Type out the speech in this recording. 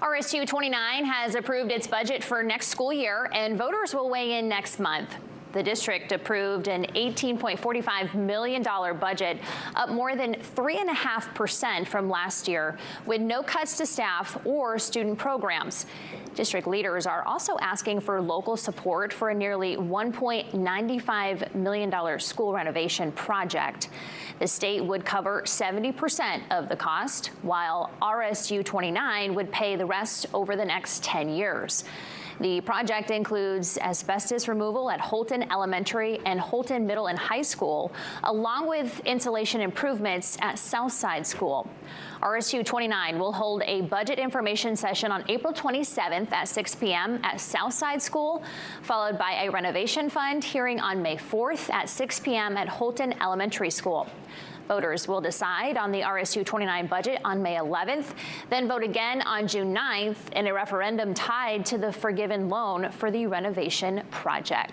RSU 29 has approved its budget for next school year, and voters will weigh in next month. The district approved an $18.45 million budget, up more than 3.5% from last year, with no cuts to staff or student programs. District leaders are also asking for local support for a nearly $1.95 million school renovation project. The state would cover 70% of the cost, while RSU 29 would pay the rest over the next 10 years. The project includes asbestos removal at Holton Elementary and Holton Middle and High School, along with insulation improvements at Southside School. RSU 29 will hold a budget information session on April 27th at 6 p.m. at Southside School, followed by a renovation fund hearing on May 4th at 6 p.m. at Holton Elementary School. Voters will decide on the RSU 29 budget on May 11th, then vote again on June 9th in a referendum tied to the forgiven loan for the renovation project.